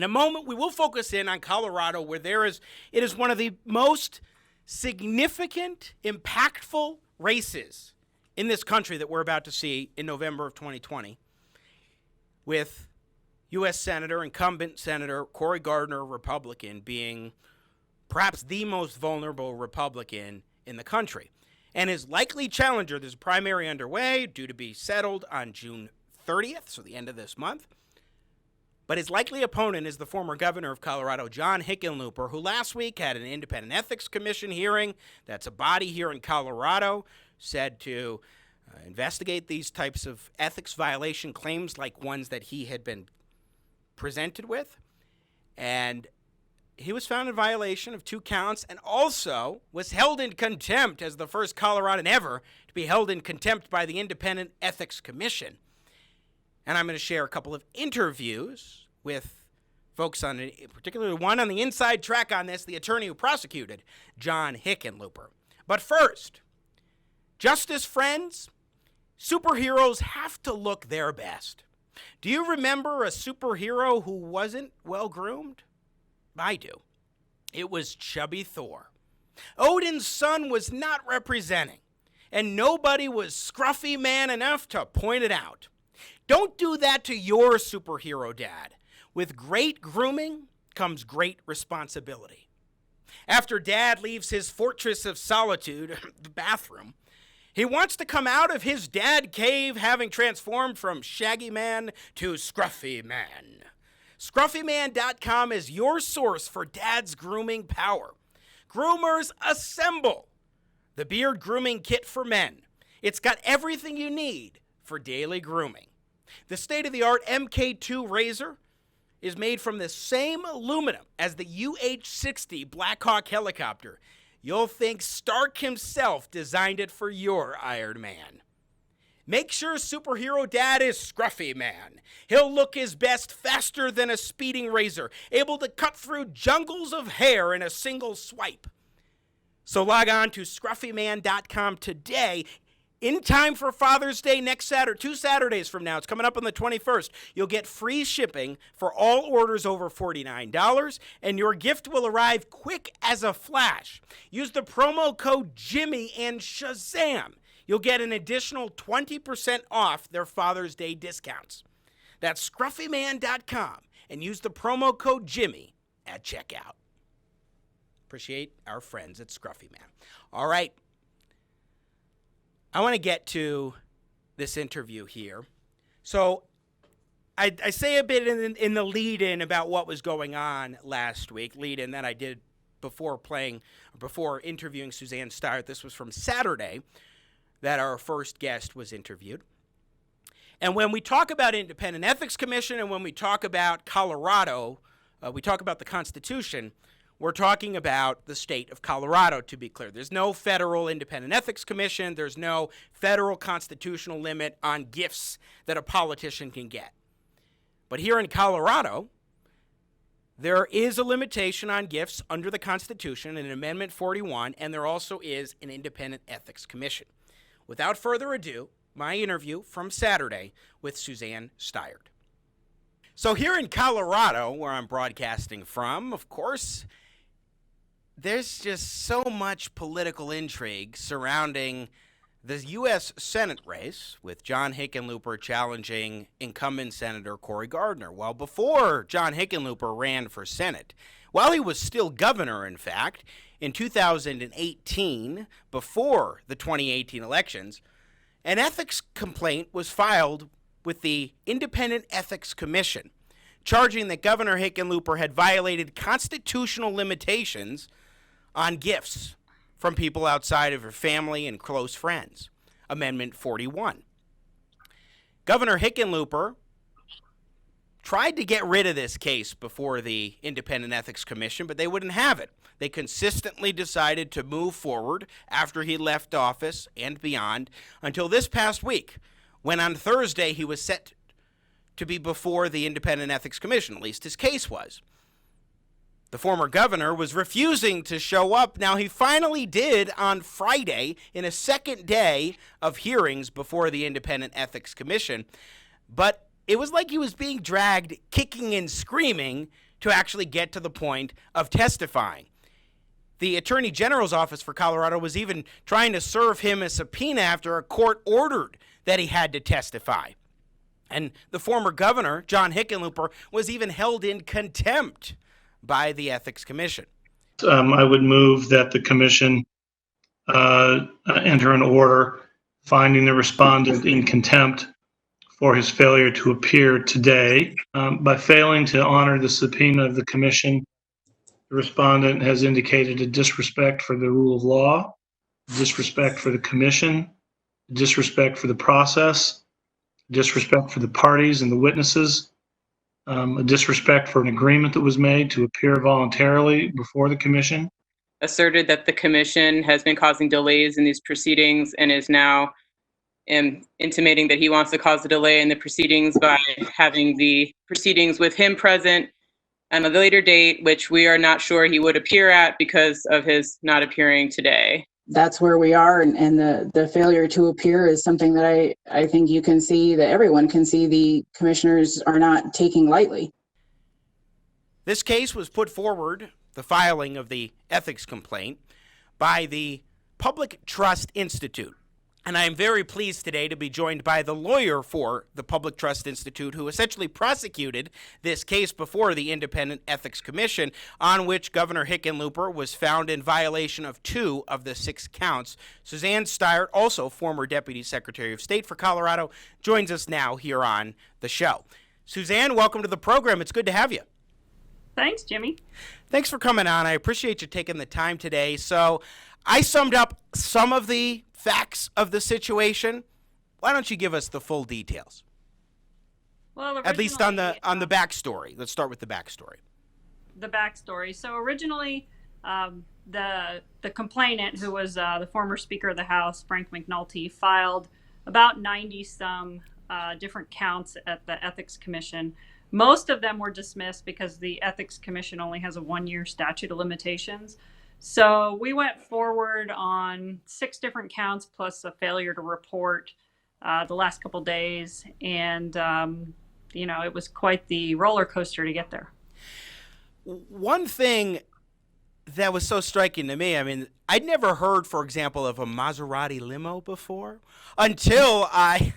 In a moment, we will focus in on Colorado, where it is one of the most significant, impactful races in this country that we're about to see in November of 2020, with U.S. incumbent Senator Cory Gardner, Republican, being perhaps the most vulnerable Republican in the country. And his likely challenger, there's a primary underway, due to be settled on June 30th, so the end of this month. But his likely opponent is the former governor of Colorado, John Hickenlooper, who last week had an independent ethics commission hearing. That's a body here in Colorado said to investigate these types of ethics violation claims like ones that he had been presented with. And he was found in violation of 2 counts and also was held in contempt as the first Coloradan ever to be held in contempt by the Independent Ethics Commission. And I'm going to share a couple of interviews with folks on, particularly one on the inside track on this, the attorney who prosecuted John Hickenlooper. But first, justice friends, superheroes have to look their best. Do you remember a superhero who wasn't well-groomed? I do. It was Chubby Thor. Odin's son was not representing, and nobody was scruffy man enough to point it out. Don't do that to your superhero dad. With great grooming comes great responsibility. After Dad leaves his fortress of solitude, the bathroom, he wants to come out of his dad cave having transformed from Shaggy Man to Scruffy Man. Scruffyman.com is your source for dad's grooming power. Groomers assemble! The beard grooming kit for men. It's got everything you need for daily grooming. The state-of-the-art MK2 razor is made from the same aluminum as the UH-60 Black Hawk helicopter. You'll think Stark himself designed it for your Iron Man. Make sure superhero dad is Scruffy Man. He'll look his best faster than a speeding razor, able to cut through jungles of hair in a single swipe. So log on to scruffyman.com today. In time for Father's Day next Saturday, 2 Saturdays from now. It's coming up on the 21st. You'll get free shipping for all orders over $49, and your gift will arrive quick as a flash. Use the promo code Jimmy and Shazam. You'll get an additional 20% off their Father's Day discounts. That's scruffyman.com, and use the promo code Jimmy at checkout. Appreciate our friends at Scruffy Man. All right. I want to get to this interview here. So I say a bit in the lead-in about what was going on last week, lead-in that I did before interviewing Suzanne Staiert. This was from Saturday that our first guest was interviewed. And when we talk about Independent Ethics Commission and when we talk about Colorado, we talk about the Constitution, we're talking about the state of Colorado, to be clear. There's no federal Independent Ethics Commission. There's no federal constitutional limit on gifts that a politician can get. But here in Colorado, there is a limitation on gifts under the Constitution in Amendment 41, and there also is an Independent Ethics Commission. Without further ado, my interview from Saturday with Suzanne Staiert. So here in Colorado, where I'm broadcasting from, of course, there's just so much political intrigue surrounding the U.S. Senate race with John Hickenlooper challenging incumbent Senator Cory Gardner. Well, before John Hickenlooper ran for Senate, while he was still governor, in fact, in 2018, before the 2018 elections, an ethics complaint was filed with the Independent Ethics Commission, charging that Governor Hickenlooper had violated constitutional limitations on gifts from people outside of her family and close friends. Amendment 41. Governor Hickenlooper tried to get rid of this case before the Independent Ethics Commission, but they wouldn't have it. They consistently decided to move forward after he left office and beyond until this past week, when on Thursday he was set to be before the Independent Ethics Commission, at least his case was. The former governor was refusing to show up. Now, he finally did on Friday in a second day of hearings before the Independent Ethics Commission, but it was like he was being dragged kicking and screaming to actually get to the point of testifying. The Attorney General's office for Colorado was even trying to serve him a subpoena after a court ordered that he had to testify. And the former governor, John Hickenlooper, was even held in contempt by the Ethics Commission. I would move that the commission enter an order finding the respondent in contempt for his failure to appear today. By failing to honor the subpoena of the commission, the respondent has indicated a disrespect for the rule of law, disrespect for the commission, disrespect for the process, disrespect for the parties and the witnesses, a disrespect for an agreement that was made to appear voluntarily before the commission. Asserted that the commission has been causing delays in these proceedings and is now intimating that he wants to cause a delay in the proceedings by having the proceedings with him present on a later date, which we are not sure he would appear at because of his not appearing today. That's where we are, and the failure to appear is something that I think you can see, that everyone can see the commissioners are not taking lightly. This case was put forward, the filing of the ethics complaint, by the Public Trust Institute. And I am very pleased today to be joined by the lawyer for the Public Trust Institute, who essentially prosecuted this case before the Independent Ethics Commission, on which Governor Hickenlooper was found in violation of 2 of the 6 counts. Suzanne Staiert, also former Deputy Secretary of State for Colorado, joins us now here on the show. Suzanne, welcome to the program. It's good to have you. Thanks, Jimmy. Thanks for coming on. I appreciate you taking the time today. So I summed up some of the facts of the situation. Why don't you give us the full details? Well, at least on the backstory. Let's start with the backstory. The backstory. So originally, the complainant, who was the former Speaker of the House, Frank McNulty, filed about 90-some different counts at the Ethics Commission. Most of them were dismissed because the Ethics Commission only has a 1-year statute of limitations. So we went forward on 6 different counts plus a failure to report the last couple days. And, it was quite the roller coaster to get there. One thing that was so striking to me, I mean, I'd never heard, for example, of a Maserati limo before until I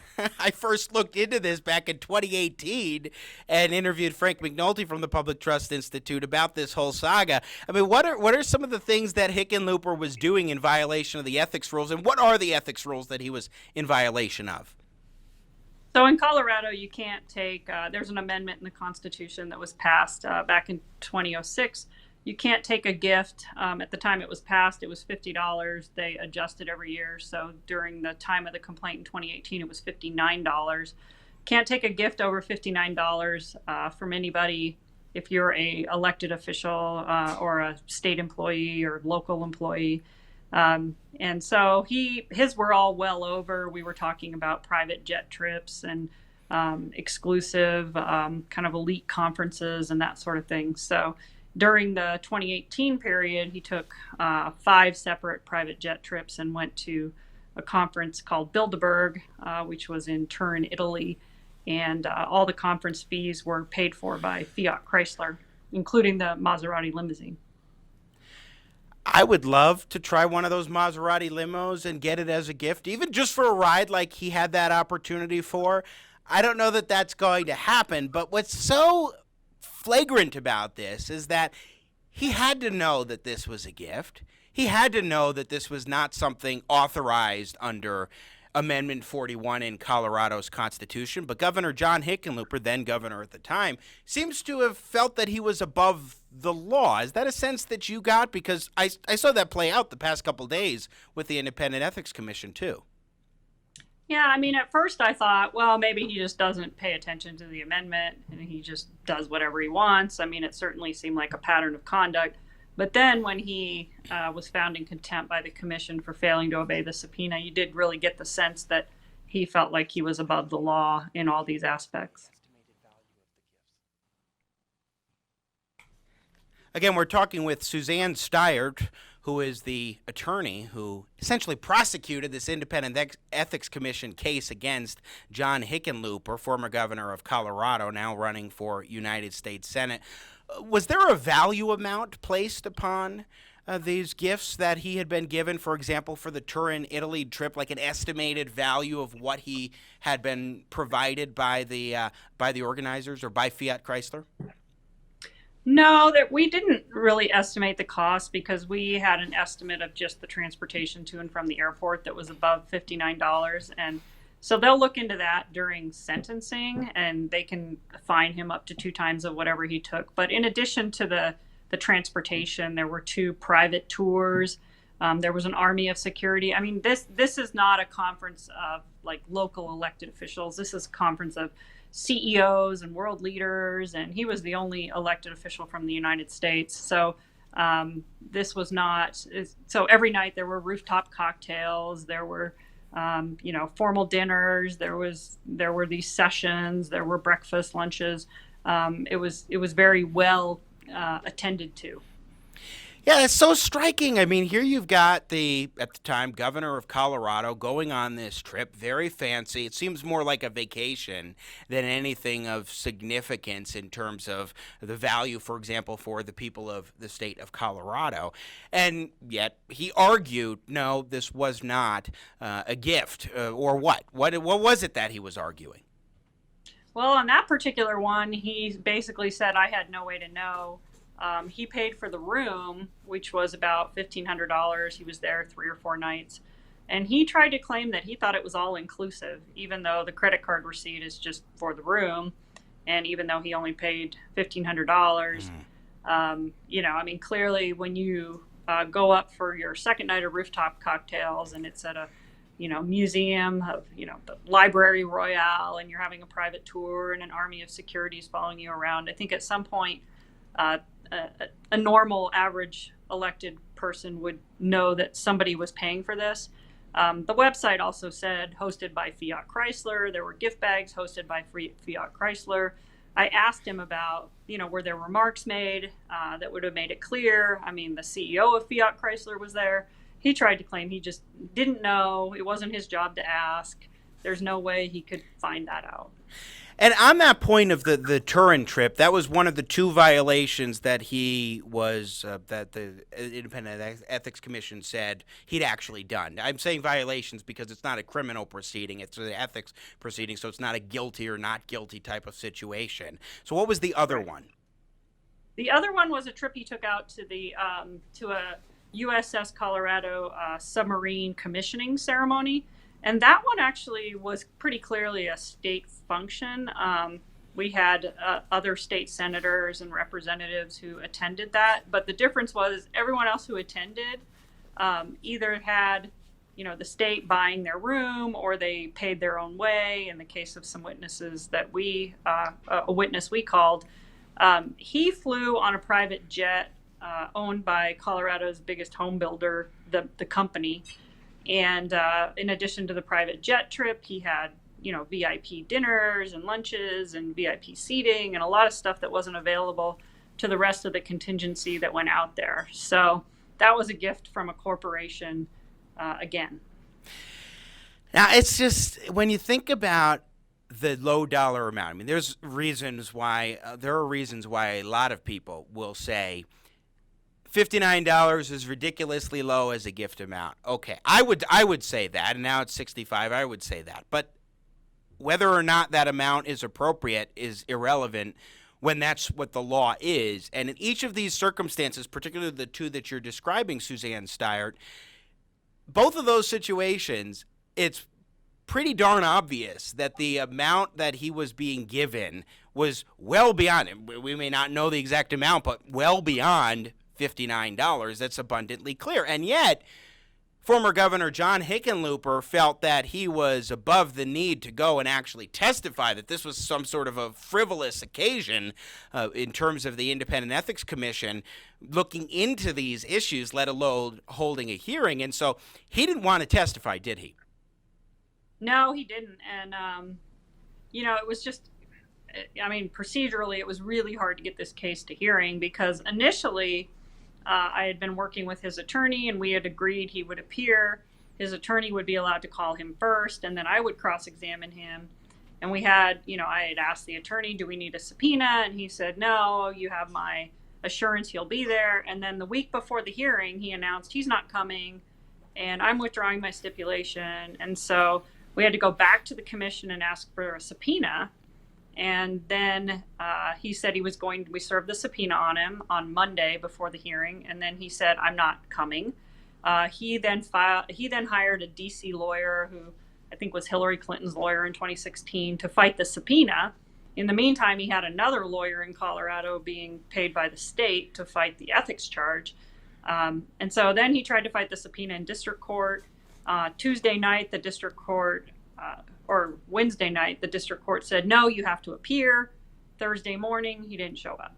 first looked into this back in 2018 and interviewed Frank McNulty from the Public Trust Institute about this whole saga. I mean, what are some of the things that Hickenlooper was doing in violation of the ethics rules, and what are the ethics rules that he was in violation of? So in Colorado, you can't take, there's an amendment in the Constitution that was passed back in 2006. You can't take a gift. At the time it was passed, it was $50. They adjust it every year. So during the time of the complaint in 2018, it was $59. Can't take a gift over $59 from anybody if you're a elected official or a state employee or local employee. And so his were all well over. We were talking about private jet trips and exclusive kind of elite conferences and that sort of thing. So during the 2018 period, he took 5 separate private jet trips and went to a conference called Bilderberg, which was in Turin, Italy. And all the conference fees were paid for by Fiat Chrysler, including the Maserati limousine. I would love to try one of those Maserati limos and get it as a gift, even just for a ride like he had that opportunity for. I don't know that that's going to happen, but what's so flagrant about this is that he had to know that this was a gift. He had to know that this was not something authorized under Amendment 41 in Colorado's Constitution. But Governor John Hickenlooper, then governor at the time, seems to have felt that he was above the law. Is that a sense that you got? Because I saw that play out the past couple days with the Independent Ethics Commission, too. Yeah, I mean, at first I thought, well, maybe he just doesn't pay attention to the amendment and he just does whatever he wants. I mean, it certainly seemed like a pattern of conduct. But then when he was found in contempt by the commission for failing to obey the subpoena, you did really get the sense that he felt like he was above the law in all these aspects. Again, we're talking with Suzanne Staiert, who is the attorney who essentially prosecuted this Independent Ethics Commission case against John Hickenlooper, former governor of Colorado, now running for United States Senate. Was there a value amount placed upon these gifts that he had been given, for example, for the Turin, Italy trip, like an estimated value of what he had been provided by the organizers or by Fiat Chrysler? No, that we didn't really estimate the cost because we had an estimate of just the transportation to and from the airport that was above $59. And so they'll look into that during sentencing, and they can fine him up to 2 times of whatever he took. But in addition to the transportation, there were 2 private tours. There was an army of security. I mean, this is not a conference of like local elected officials. This is a conference of CEOs and world leaders, and he was the only elected official from the United States. So this was not. So every night there were rooftop cocktails. There were formal dinners. There were these sessions. There were breakfast, lunches. It was very well attended to. Yeah, it's so striking. I mean, here you've got at the time, governor of Colorado going on this trip, very fancy. It seems more like a vacation than anything of significance in terms of the value, for example, for the people of the state of Colorado. And yet he argued, no, this was not a gift, or what? What was it that he was arguing? Well, on that particular one, he basically said, I had no way to know. He paid for the room, which was about $1,500. He was there 3 or 4 nights. And he tried to claim that he thought it was all inclusive, even though the credit card receipt is just for the room. And even though he only paid $1,500, I mean, clearly when you go up for your second night of rooftop cocktails and it's at a museum of, the Library Royale, and you're having a private tour and an army of securities following you around, I think at some point a normal average elected person would know that somebody was paying for this. The website also said hosted by Fiat Chrysler. There were gift bags hosted by Fiat Chrysler. I asked him about, were there remarks made that would have made it clear? I mean, the CEO of Fiat Chrysler was there. He tried to claim he just didn't know. It wasn't his job to ask. There's no way he could find that out. And on that point of the Turin trip, that was one of the 2 violations that he was that the Independent Ethics Commission said he'd actually done. I'm saying violations because it's not a criminal proceeding; it's an ethics proceeding, so it's not a guilty or not guilty type of situation. So, what was the other one? The other one was a trip he took out to to a USS Colorado submarine commissioning ceremony. And that one actually was pretty clearly a state function. We had other state senators and representatives who attended that. But the difference was everyone else who attended either had, the state buying their room, or they paid their own way. In the case of some witnesses that a witness we called, he flew on a private jet owned by Colorado's biggest home builder, the company. And in addition to the private jet trip, he had, VIP dinners and lunches and VIP seating and a lot of stuff that wasn't available to the rest of the contingency that went out there. So that was a gift from a corporation again. Now, it's just when you think about the low dollar amount, I mean, there are reasons why a lot of people will say, $59 is ridiculously low as a gift amount. Okay, I would say that, and now it's $65. I would say that, but whether or not that amount is appropriate is irrelevant when that's what the law is. And in each of these circumstances, particularly the 2 that you're describing, Suzanne Staiert, both of those situations, it's pretty darn obvious that the amount that he was being given was well beyond it. We may not know the exact amount, but well beyond $59. That's abundantly clear. And yet, former Governor John Hickenlooper felt that he was above the need to go and actually testify that this was some sort of a frivolous occasion in terms of the Independent Ethics Commission looking into these issues, let alone holding a hearing. And so he didn't want to testify, did he? No, he didn't. And, it was just, procedurally, it was really hard to get this case to hearing because initially I had been working with his attorney and we had agreed he would appear. His attorney would be allowed to call him first, and then I would cross-examine him. And we had, I had asked the attorney, do we need a subpoena? And he said, no, you have my assurance he'll be there. And then the week before the hearing, he announced he's not coming and I'm withdrawing my stipulation. And so we had to go back to the commission and ask for a subpoena. And then he said we served the subpoena on him on Monday before the hearing. And then he said, I'm not coming. He then hired a DC lawyer who I think was Hillary Clinton's lawyer in 2016 to fight the subpoena. In the meantime, he had another lawyer in Colorado being paid by the state to fight the ethics charge. And so then he tried to fight the subpoena in district court. Tuesday night, the district court, or Wednesday night, the district court said, no, you have to appear. Thursday morning, he didn't show up.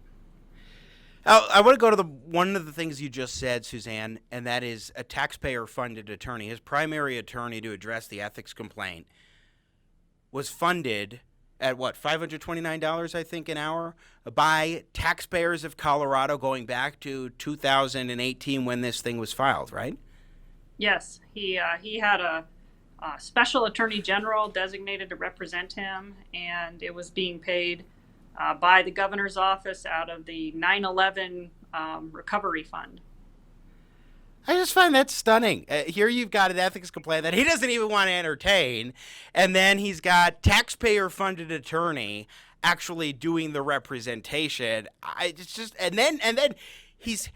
I want to go to one of the things you just said, Suzanne, and that is a taxpayer-funded attorney. His primary attorney to address the ethics complaint was funded at $529, I think, an hour by taxpayers of Colorado going back to 2018 when this thing was filed, right? Yes, he had a special attorney general designated to represent him, and it was being paid by the governor's office out of the 9/11 recovery fund. I just find that stunning. Here you've got an ethics complaint that he doesn't even want to entertain, and then he's got taxpayer-funded attorney actually doing the representation. And then he's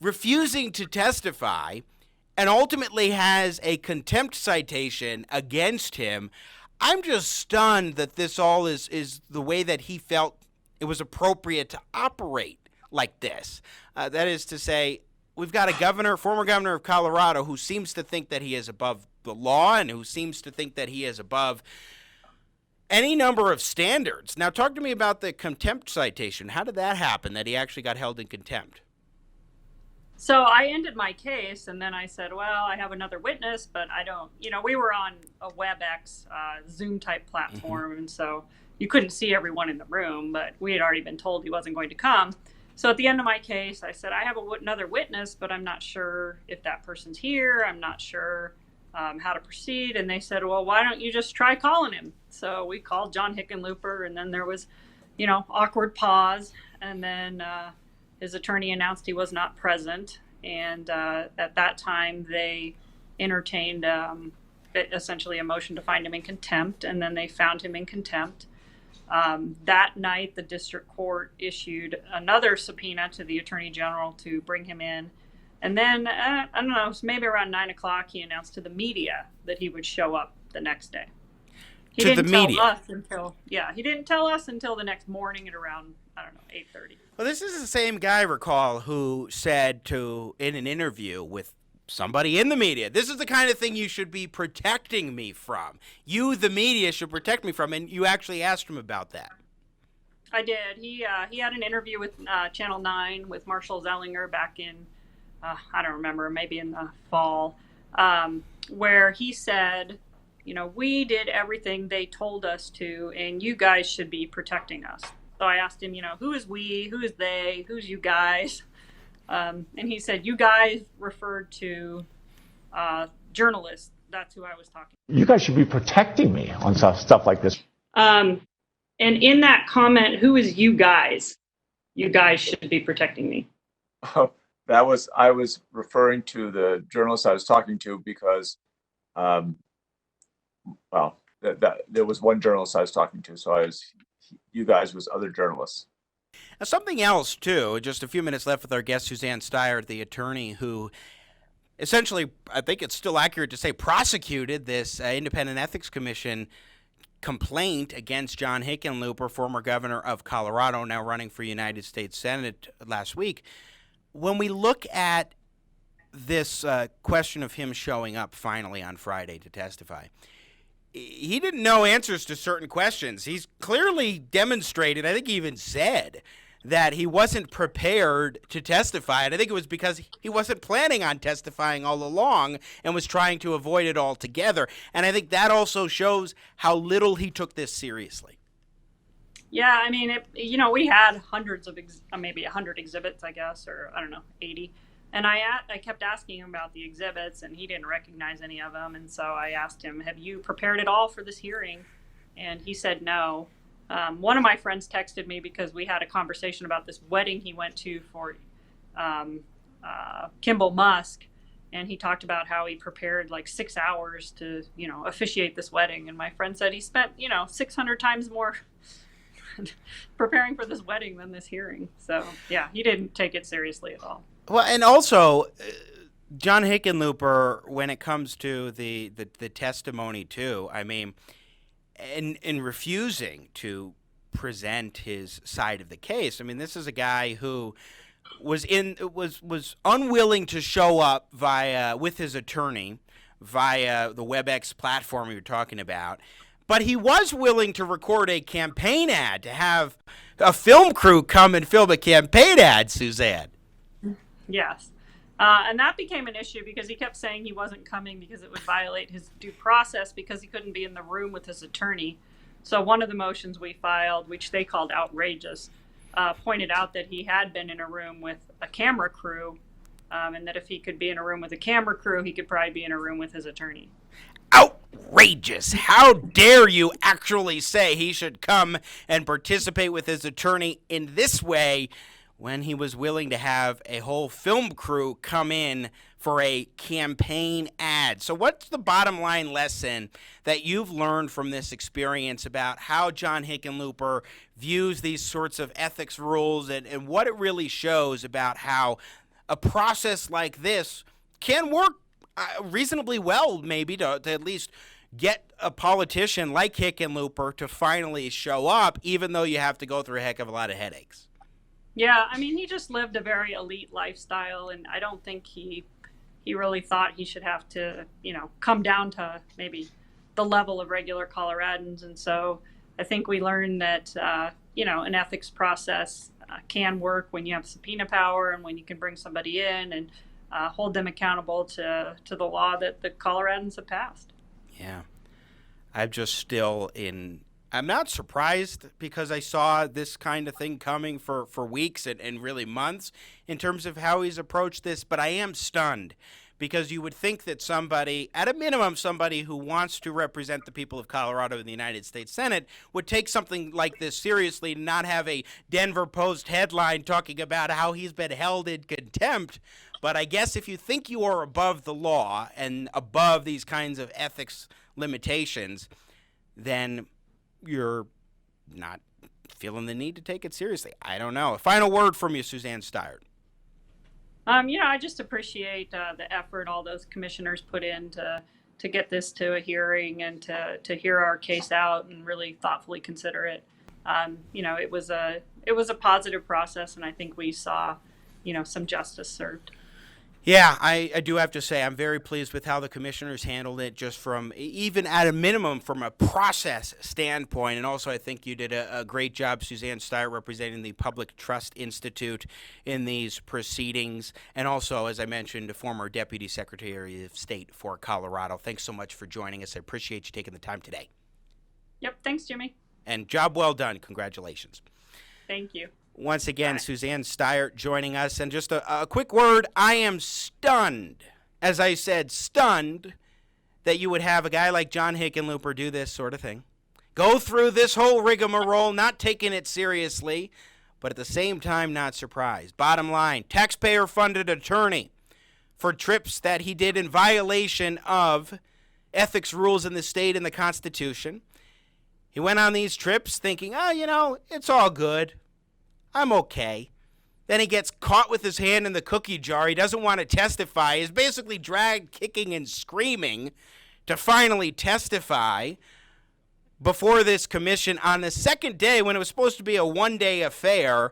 refusing to testify, and ultimately has a contempt citation against him. I'm just stunned that this all is the way that he felt it was appropriate to operate like this. That is to say, we've got a former governor of Colorado who seems to think that he is above the law and who seems to think that he is above any number of standards. Now, talk to me about the contempt citation. How did that happen, that he actually got held in contempt? So I ended my case, and then I said, well, I have another witness, but I don't, we were on a WebEx Zoom type platform, and so you couldn't see everyone in the room, but we had already been told he wasn't going to come. So at the end of my case, I said, I have another witness, but I'm not sure if that person's here. I'm not sure how to proceed. And they said, well, why don't you just try calling him? So we called John Hickenlooper, and then there was, awkward pause. And then his attorney announced he was not present. And at that time, they entertained essentially a motion to find him in contempt. And then they found him in contempt. That night, the district court issued another subpoena to the attorney general to bring him in. And then, I don't know, maybe around 9 o'clock, he announced to the media that he would show up the next day. He didn't tell us until the next morning at around, 8:30. Well, this is the same guy, recall, who said in an interview with somebody in the media, this is the kind of thing you should be protecting me from. You, the media, should protect me from, and you actually asked him about that. I did. He had an interview with Channel 9 with Marshall Zellinger back in, I don't remember, maybe in the fall, where he said, we did everything they told us to, and you guys should be protecting us. So I asked him, who is we, who is they, who's you guys? And he said, you guys referred to journalists. That's who I was talking to. You guys should be protecting me on stuff like this. And in that comment, who is you guys? You guys should be protecting me. Oh, I was referring to the journalist I was talking to because, there was one journalist I was talking to. So you guys was other journalists. Now, something else, too, just a few minutes left with our guest, Suzanne Staiert, the attorney who essentially, I think it's still accurate to say, prosecuted this Independent Ethics Commission complaint against John Hickenlooper, former governor of Colorado, now running for United States Senate last week. When we look at this question of him showing up finally on Friday to testify, he didn't know answers to certain questions. He's clearly demonstrated, I think he even said, that he wasn't prepared to testify. And I think it was because he wasn't planning on testifying all along and was trying to avoid it altogether. And I think that also shows how little he took this seriously. Yeah, I mean, we had hundreds of, maybe 100 exhibits, I guess, or 80. And I kept asking him about the exhibits, and he didn't recognize any of them. And so I asked him, have you prepared at all for this hearing? and he said no. One of my friends texted me because we had a conversation about this wedding he went to for Kimball Musk, and he talked about how he prepared like 6 hours to, officiate this wedding. And my friend said he spent, 600 times more preparing for this wedding than this hearing. So yeah, he didn't take it seriously at all. Well, and also, John Hickenlooper, when it comes to the testimony too, I mean, in refusing to present his side of the case, I mean, this is a guy who was unwilling to show up with his attorney via the WebEx platform we were talking about, but he was willing to record a campaign ad, to have a film crew come and film a campaign ad, Suzanne. Yes. And that became an issue because he kept saying he wasn't coming because it would violate his due process because he couldn't be in the room with his attorney. So one of the motions we filed, which they called outrageous, pointed out that he had been in a room with a camera crew, and that if he could be in a room with a camera crew, he could probably be in a room with his attorney. Outrageous. How dare you actually say he should come and participate with his attorney in this way when he was willing to have a whole film crew come in for a campaign ad. So what's the bottom line lesson that you've learned from this experience about how John Hickenlooper views these sorts of ethics rules and what it really shows about how a process like this can work reasonably well, maybe, to at least get a politician like Hickenlooper to finally show up, even though you have to go through a heck of a lot of headaches? Yeah, I mean, he just lived a very elite lifestyle, and I don't think he really thought he should have to, come down to maybe the level of regular Coloradans. And so I think we learned that, an ethics process can work when you have subpoena power and when you can bring somebody in and hold them accountable to the law that the Coloradans have passed. Yeah. I'm not surprised because I saw this kind of thing coming for weeks and really months in terms of how he's approached this, but I am stunned because you would think that somebody, at a minimum, somebody who wants to represent the people of Colorado in the United States Senate would take something like this seriously, not have a Denver Post headline talking about how he's been held in contempt. But I guess if you think you are above the law and above these kinds of ethics limitations, then you're not feeling the need to take it seriously. I don't know. A final word from you, Suzanne Staiert. I just appreciate the effort all those commissioners put in to get this to a hearing and to hear our case out and really thoughtfully consider it. It was a positive process, and I think we saw, some justice served. Yeah, I do have to say I'm very pleased with how the commissioners handled it, just from, even at a minimum, from a process standpoint. And also I think you did a great job, Suzanne Staiert, representing the Public Trust Institute in these proceedings. And also, as I mentioned, a former Deputy Secretary of State for Colorado. Thanks so much for joining us. I appreciate you taking the time today. Yep, thanks, Jimmy. And job well done. Congratulations. Thank you. Once again, Suzanne Staiert joining us. And just a quick word, I am stunned, as I said, stunned that you would have a guy like John Hickenlooper do this sort of thing. Go through this whole rigmarole, not taking it seriously, but at the same time not surprised. Bottom line, taxpayer-funded attorney for trips that he did in violation of ethics rules in the state and the Constitution. He went on these trips thinking, it's all good. I'm okay. Then he gets caught with his hand in the cookie jar. He doesn't want to testify. He's basically dragged kicking and screaming to finally testify before this commission on the second day when it was supposed to be a one-day affair.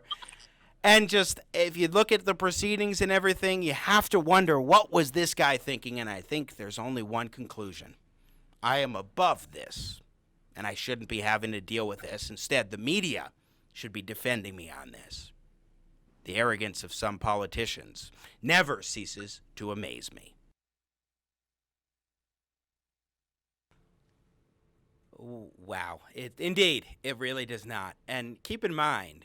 And just, if you look at the proceedings and everything, you have to wonder, what was this guy thinking? And I think there's only one conclusion. I am above this, and I shouldn't be having to deal with this. Instead, the media should be defending me on this. The arrogance of some politicians never ceases to amaze me. Ooh, wow. Indeed, it really does not. And keep in mind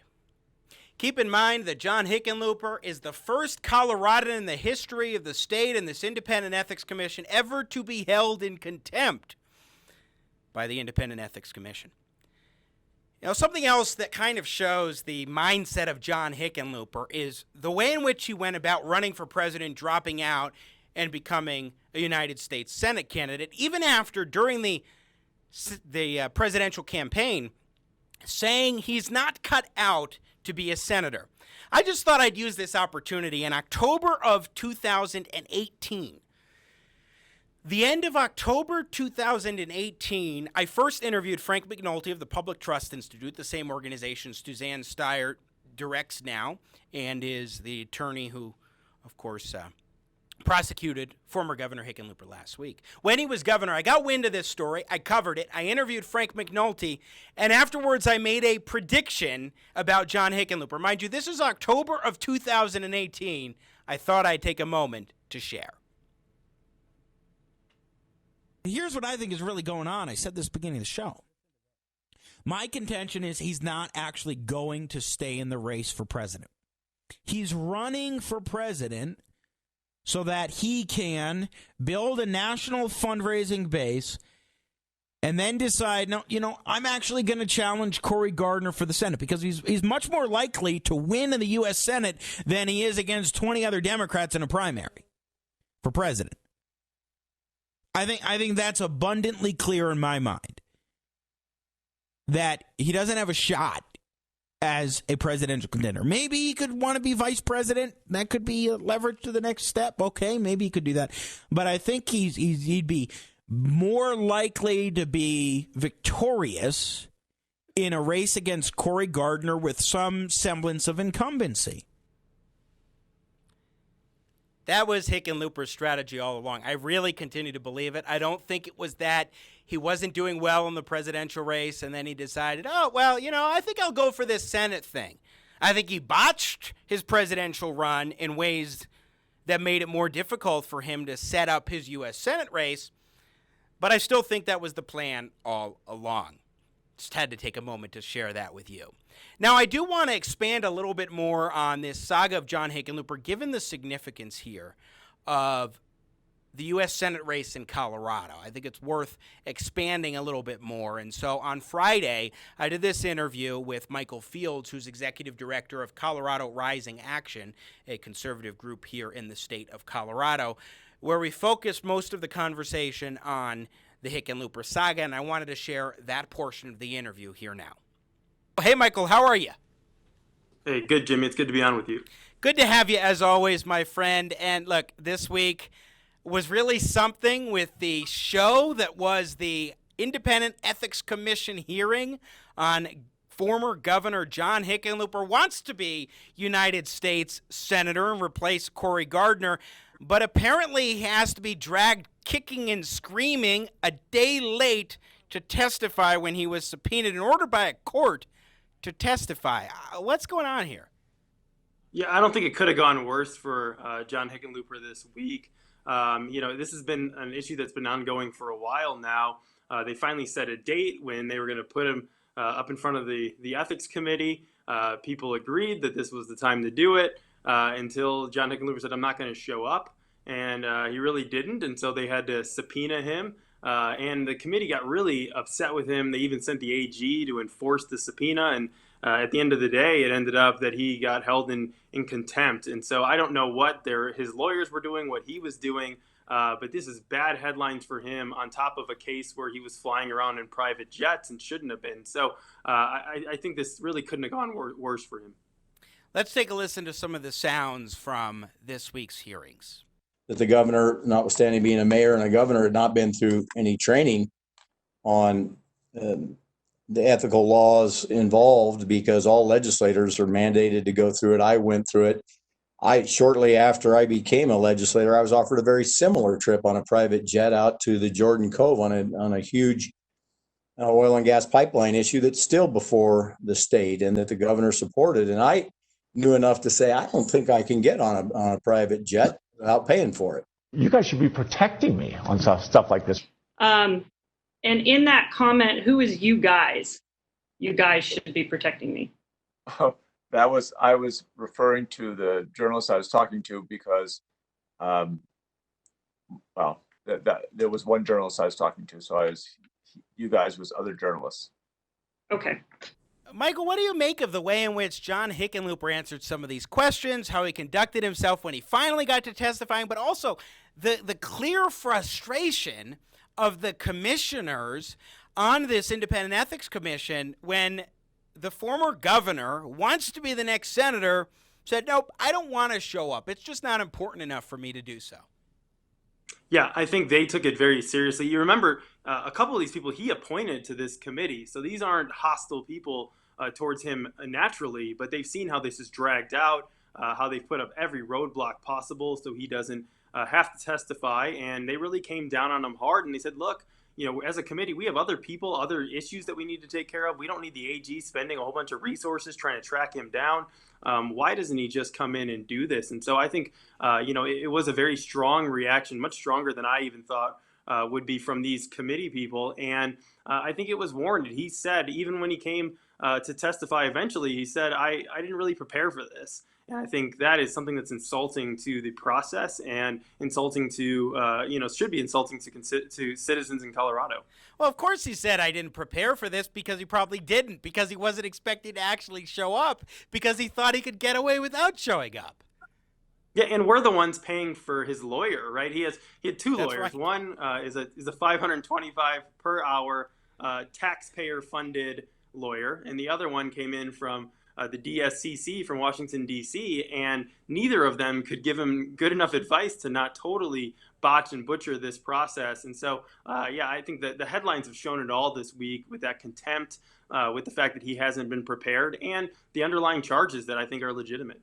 that John Hickenlooper is the first Coloradan in the history of the state and this independent ethics commission ever to be held in contempt. by the Independent Ethics Commission. You know, something else that kind of shows the mindset of John Hickenlooper is the way in which he went about running for president, dropping out, and becoming a United States Senate candidate, even after, during the presidential campaign, saying he's not cut out to be a senator. I just thought I'd use this opportunity. In October of 2018, the end of October 2018, I first interviewed Frank McNulty of the Public Trust Institute, the same organization Suzanne Staiert directs now, and is the attorney who, of course, prosecuted former Governor Hickenlooper last week. When he was governor, I got wind of this story. I covered it. I interviewed Frank McNulty, and afterwards I made a prediction about John Hickenlooper. Mind you, this is October of 2018. I thought I'd take a moment to share. Here's what I think is really going on. I said this at the beginning of the show. My contention is he's not actually going to stay in the race for president. He's running for president so that he can build a national fundraising base and then decide, no, you know, I'm actually going to challenge Cory Gardner for the Senate, because he's much more likely to win in the U.S. Senate than he is against 20 other Democrats in a primary for president. I think that's abundantly clear in my mind, that he doesn't have a shot as a presidential contender. Maybe he could want to be vice president. That could be a leverage to the next step. Okay, maybe he could do that. But I think he'd be more likely to be victorious in a race against Cory Gardner with some semblance of incumbency. That was Hickenlooper's strategy all along. I really continue to believe it. I don't think it was that he wasn't doing well in the presidential race and then he decided, oh, well, you know, I think I'll go for this Senate thing. I think he botched his presidential run in ways that made it more difficult for him to set up his U.S. Senate race. But I still think that was the plan all along. Just had to take a moment to share that with you. Now, I do want to expand a little bit more on this saga of John Hickenlooper, given the significance here of the U.S. Senate race in Colorado. I think it's worth expanding a little bit more. And so on Friday, I did this interview with Michael Fields, who's executive director of Colorado Rising Action, a conservative group here in the state of Colorado, where we focused most of the conversation on the Hickenlooper saga, and I wanted to share that portion of the interview here now. Hey, Michael, how are you? Hey, good, Jimmy. It's good to be on with you. Good to have you, as always, my friend. And look, this week was really something with the show that was the Independent Ethics Commission hearing on former Governor John Hickenlooper wants to be United States Senator and replace Cory Gardner, but apparently he has to be dragged kicking and screaming a day late to testify when he was subpoenaed and ordered by a court to testify. What's going on here? Yeah, I don't think it could have gone worse for John Hickenlooper this week. This has been an issue that's been ongoing for a while now. They finally set a date when they were going to put him up in front of the ethics committee. People agreed that this was the time to do it until John Hickenlooper said, I'm not going to show up. And he really didn't. And so they had to subpoena him. And the committee got really upset with him. They even sent the AG to enforce the subpoena. And at the end of the day, it ended up that he got held in contempt. And so I don't know what his lawyers were doing, what he was doing. But this is bad headlines for him on top of a case where he was flying around in private jets and shouldn't have been. So I think this really couldn't have gone worse for him. Let's take a listen to some of the sounds from this week's hearings. That the governor, notwithstanding being a mayor and a governor, had not been through any training on the ethical laws involved, because all legislators are mandated to go through it. I went through it. Shortly after I became a legislator, I was offered a very similar trip on a private jet out to the Jordan Cove on a huge oil and gas pipeline issue that's still before the state and that the governor supported. And I knew enough to say, I don't think I can get on a private jet without paying for it. You guys should be protecting me on stuff like this. And in that comment, who is you guys? You guys should be protecting me. Oh, I was referring to the journalist I was talking to because, there was one journalist I was talking to, so you guys was other journalists. Okay. Michael, what do you make of the way in which John Hickenlooper answered some of these questions, how he conducted himself when he finally got to testifying, but also the clear frustration of the commissioners on this Independent Ethics Commission when the former governor who wants to be the next senator said, nope, I don't want to show up. It's just not important enough for me to do so. Yeah, I think they took it very seriously. You remember a couple of these people he appointed to this committee. So these aren't hostile people towards him naturally, but they've seen how this is dragged out, how they've put up every roadblock possible so he doesn't have to testify. And they really came down on him hard. And they said, look, as a committee, we have other people, other issues that we need to take care of. We don't need the AG spending a whole bunch of resources trying to track him down. Why doesn't he just come in and do this? And so I think, it was a very strong reaction, much stronger than I even thought would be from these committee people. And I think it was warranted. He said, even when he came to testify eventually, he said, I didn't really prepare for this. And I think that is something that's insulting to the process and insulting to, should be insulting to citizens in Colorado. Well, of course he said I didn't prepare for this because he probably didn't, because he wasn't expecting to actually show up, because he thought he could get away without showing up. Yeah, and we're the ones paying for his lawyer, right? He had two That's lawyers. right. One is a $525 per hour taxpayer funded lawyer, and the other one came in from the DSCC from Washington, D.C., and neither of them could give him good enough advice to not totally botch and butcher this process. And so, I think that the headlines have shown it all this week with that contempt, with the fact that he hasn't been prepared, and the underlying charges that I think are legitimate.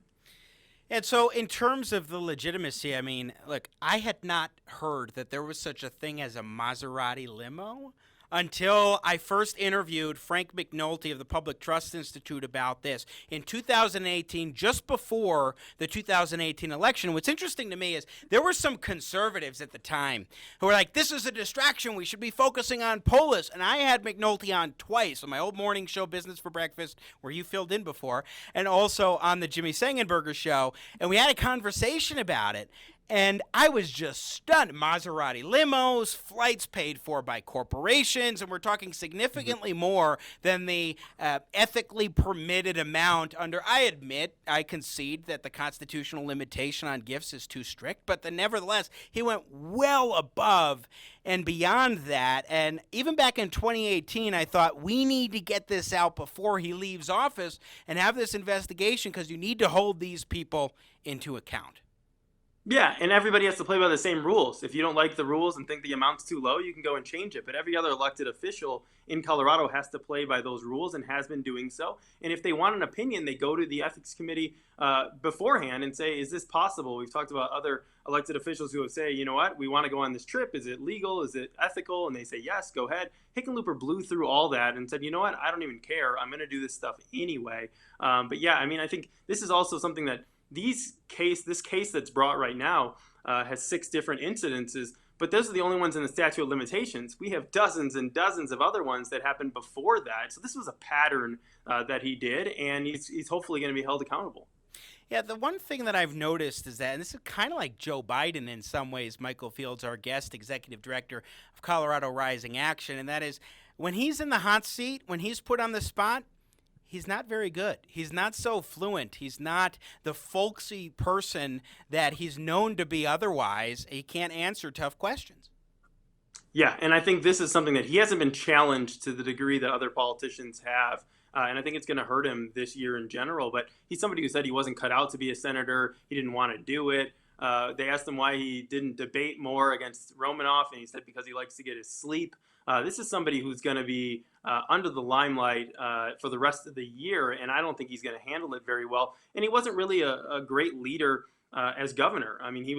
And so in terms of the legitimacy, I mean, look, I had not heard that there was such a thing as a Maserati limo until I first interviewed Frank McNulty of the Public Trust Institute about this in 2018, just before the 2018 election. What's interesting to me is there were some conservatives at the time who were like, this is a distraction. We should be focusing on Polis. And I had McNulty on twice on my old morning show, Business for Breakfast, where you filled in before, and also on the Jimmy Sengenberger show. And we had a conversation about it. And I was just stunned. Maserati limos, flights paid for by corporations, and we're talking significantly more than the ethically permitted amount under, I concede that the constitutional limitation on gifts is too strict, but nevertheless, he went well above and beyond that. And even back in 2018, I thought we need to get this out before he leaves office and have this investigation, because you need to hold these people into account. Yeah, and everybody has to play by the same rules. If you don't like the rules and think the amount's too low, you can go and change it. But every other elected official in Colorado has to play by those rules and has been doing so. And if they want an opinion, they go to the ethics committee beforehand and say, is this possible? We've talked about other elected officials who would say, you know what, we want to go on this trip. Is it legal? Is it ethical? And they say, yes, go ahead. Hickenlooper blew through all that and said, you know what, I don't even care. I'm going to do this stuff anyway. But yeah, I mean, I think this is also something that this case that's brought right now has 6 different incidences, but those are the only ones in the statute of limitations. We have dozens and dozens of other ones that happened before that. So this was a pattern that he did, and he's hopefully going to be held accountable. Yeah, the one thing that I've noticed is that, and this is kind of like Joe Biden in some ways, Michael Fields, our guest, executive director of Colorado Rising Action, and that is when he's in the hot seat, when he's put on the spot, he's not very good. He's not so fluent. He's not the folksy person that he's known to be otherwise. He can't answer tough questions. Yeah, and I think this is something that he hasn't been challenged to the degree that other politicians have. And I think it's going to hurt him this year in general. But he's somebody who said he wasn't cut out to be a senator. He didn't want to do it. They asked him why he didn't debate more against Romanoff, and he said because he likes to get his sleep. This is somebody who's going to be under the limelight for the rest of the year, and I don't think he's going to handle it very well. And he wasn't really a great leader as governor. I mean, he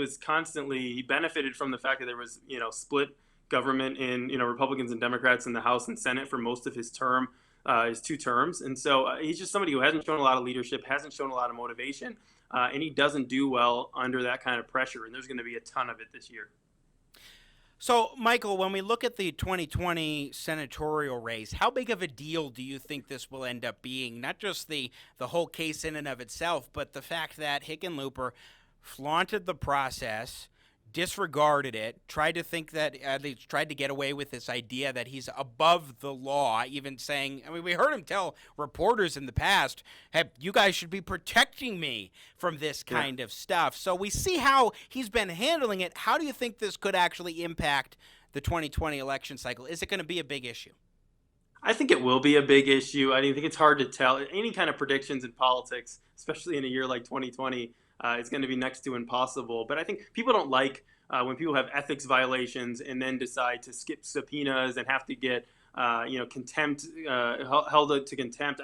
benefited from the fact that there was, split government in, Republicans and Democrats in the House and Senate for most of his term, his 2 terms. And so he's just somebody who hasn't shown a lot of leadership, hasn't shown a lot of motivation, and he doesn't do well under that kind of pressure. And there's going to be a ton of it this year. So, Michael, when we look at the 2020 senatorial race, how big of a deal do you think this will end up being? Not just the whole case in and of itself, but the fact that Hickenlooper flaunted the process, disregarded it, tried to think that at least tried to get away with this idea that he's above the law, even saying, I mean, we heard him tell reporters in the past, hey, you guys should be protecting me from this kind of stuff. So we see how he's been handling it. How do you think this could actually impact the 2020 election cycle? Is it going to be a big issue? I think it will be a big issue. I think it's hard to tell. Any kind of predictions in politics, especially in a year like 2020, is going to be next to impossible. But I think people don't like when people have ethics violations and then decide to skip subpoenas and have to get contempt, held to contempt.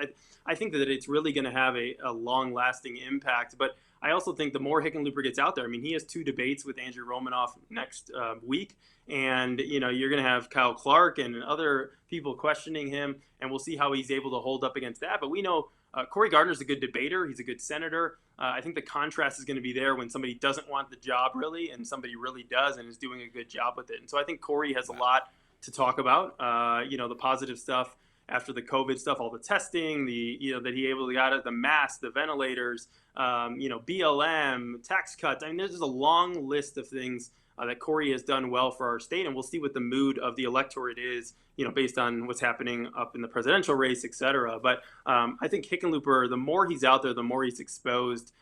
I think that it's really going to have a long-lasting impact. But I also think the more Hickenlooper gets out there, I mean, he has 2 debates with Andrew Romanoff next week. And, you're going to have Kyle Clark and other people questioning him, and we'll see how he's able to hold up against that. But we know Cory Gardner's a good debater. He's a good senator. I think the contrast is going to be there when somebody doesn't want the job really and somebody really does and is doing a good job with it. And so I think Cory has a lot to talk about, the positive stuff after the COVID stuff, all the testing, that he able to got it, the masks, the ventilators, BLM, tax cuts. I mean, there's just a long list of things that Cory has done well for our state, and we'll see what the mood of the electorate is, based on what's happening up in the presidential race, et cetera. But I think Hickenlooper, the more he's out there, the more he's exposed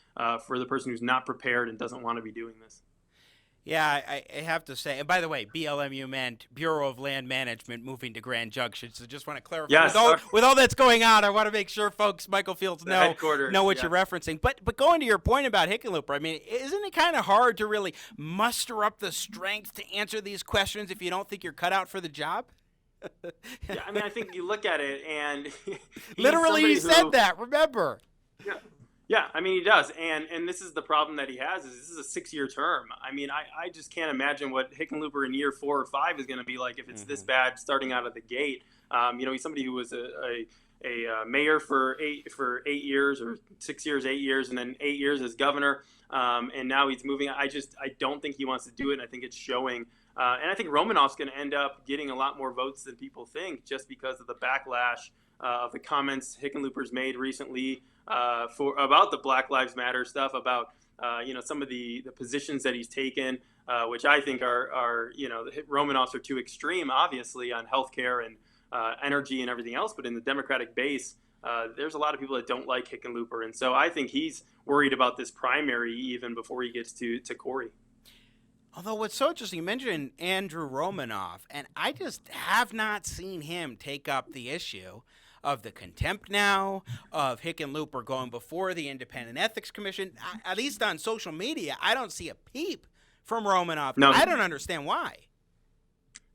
for the person who's not prepared and doesn't want to be doing this. Yeah, I have to say, and by the way, BLM meant Bureau of Land Management moving to Grand Junction. So just want to clarify. Yes, with all that's going on, I want to make sure folks, Michael Fields, know what you're referencing. But going to your point about Hickenlooper, I mean, isn't it kind of hard to really muster up the strength to answer these questions if you don't think you're cut out for the job? Yeah, I mean, I think you look at it and literally he said that. Remember? Yeah. Yeah, I mean, he does. And this is the problem that he has is this is a 6-year term. I mean, I just can't imagine what Hickenlooper in year 4 or 5 is going to be like if it's this bad starting out of the gate. He's somebody who was a mayor for 8 years or 6 years, 8 years, and then 8 years as governor. And now he's moving. I don't think he wants to do it. And I think it's showing. And I think Romanoff's going to end up getting a lot more votes than people think just because of the backlash of the comments Hickenlooper's made recently about the Black Lives Matter stuff, about some of the positions that he's taken, which I think are the Romanoffs are too extreme, obviously, on healthcare and energy and everything else. But in the Democratic base, there's a lot of people that don't like Hickenlooper, and so I think he's worried about this primary even before he gets to Cory. Although what's so interesting, you mentioned Andrew Romanoff, and I just have not seen him take up the issue of the contempt now, of Hickenlooper going before the Independent Ethics Commission. At least on social media, I don't see a peep from Romanoff. No. I don't understand why.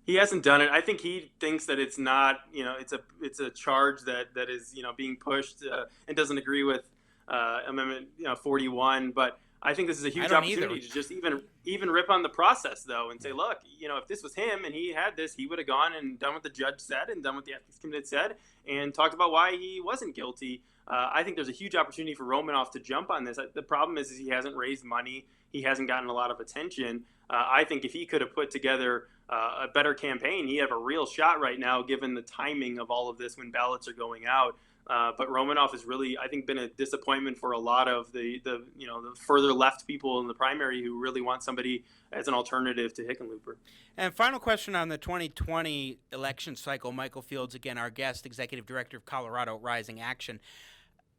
He hasn't done it. I think he thinks that it's not, it's a charge that is, being pushed and doesn't agree with Amendment 41. But I think this is a huge opportunity to just even rip on the process, though, and say, look, if this was him and he had this, he would have gone and done what the judge said and done what the ethics committee said and talked about why he wasn't guilty. I think there's a huge opportunity for Romanoff to jump on this. The problem is he hasn't raised money. He hasn't gotten a lot of attention. I think if he could have put together a better campaign, he'd have a real shot right now, given the timing of all of this when ballots are going out. But Romanoff has really, I think, been a disappointment for a lot of the further left people in the primary who really want somebody as an alternative to Hickenlooper. And final question on the 2020 election cycle. Michael Fields, again, our guest, Executive Director of Colorado Rising Action.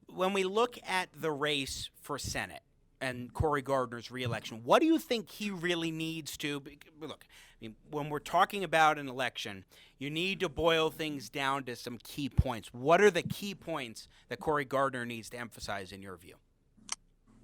When we look at the race for Senate and Cory Gardner's reelection, what do you think he really needs to – look, I mean, when we're talking about an election, you need to boil things down to some key points. What are the key points that Cory Gardner needs to emphasize in your view?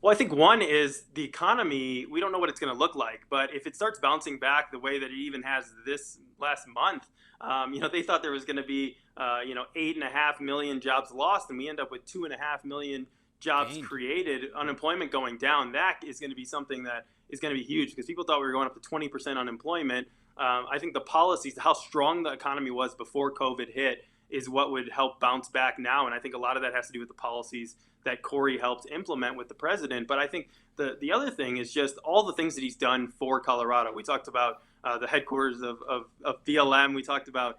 Well, I think one is the economy. We don't know what it's going to look like, but if it starts bouncing back the way that it even has this last month, they thought there was going to be, 8.5 million jobs lost, and we end up with 2.5 million jobs created, unemployment going down. That is going to be something that is going to be huge because people thought we were going up to 20% unemployment. I think the policies, how strong the economy was before COVID hit, is what would help bounce back now. And I think a lot of that has to do with the policies that Cory helped implement with the president. But I think the other thing is just all the things that he's done for Colorado. We talked about the headquarters of BLM. We talked about,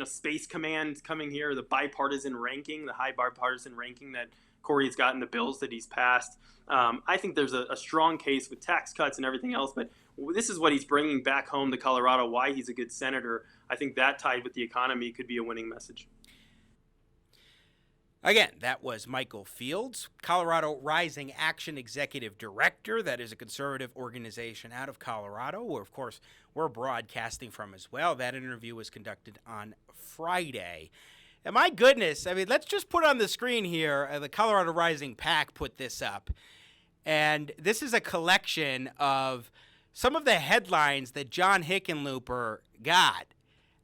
Space Command coming here, the bipartisan ranking, the high bipartisan ranking that Cory's gotten, the bills that he's passed. I think there's a strong case with tax cuts and everything else. But this is what he's bringing back home to Colorado, why he's a good senator. I think that tied with the economy could be a winning message. Again, that was Michael Fields, Colorado Rising Action Executive Director. That is a conservative organization out of Colorado, where, of course, we're broadcasting from as well. That interview was conducted on Friday. And my goodness, I mean, let's just put on the screen here. The Colorado Rising PAC put this up. And this is a collection of some of the headlines that John Hickenlooper got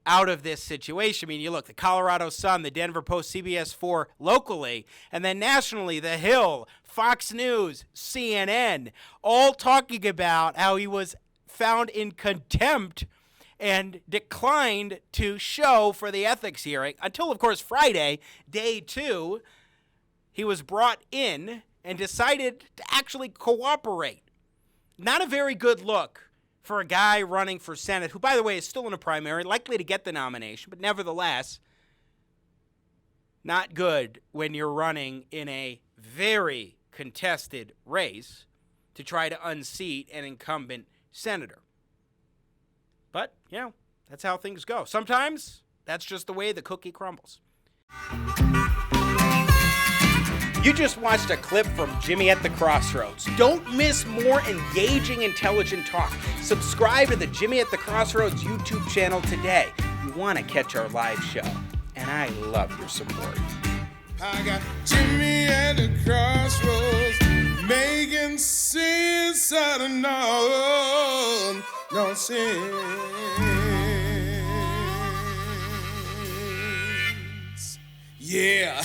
out of this situation. I mean, you look, the Colorado Sun, the Denver Post, CBS 4 locally, and then nationally, The Hill, Fox News, CNN, all talking about how he was found in contempt and declined to show for the ethics hearing until, of course, Friday, day 2, he was brought in and decided to actually cooperate. Not a very good look for a guy running for Senate, who, by the way, is still in a primary, likely to get the nomination, but nevertheless, not good when you're running in a very contested race to try to unseat an incumbent senator. But, you know, that's how things go. Sometimes that's just the way the cookie crumbles. You just watched a clip from Jimmy at the Crossroads. Don't miss more engaging, intelligent talk. Subscribe to the Jimmy at the Crossroads YouTube channel today. You want to catch our live show. And I love your support. I got Jimmy at the Crossroads, making sense out of no sense. Yeah.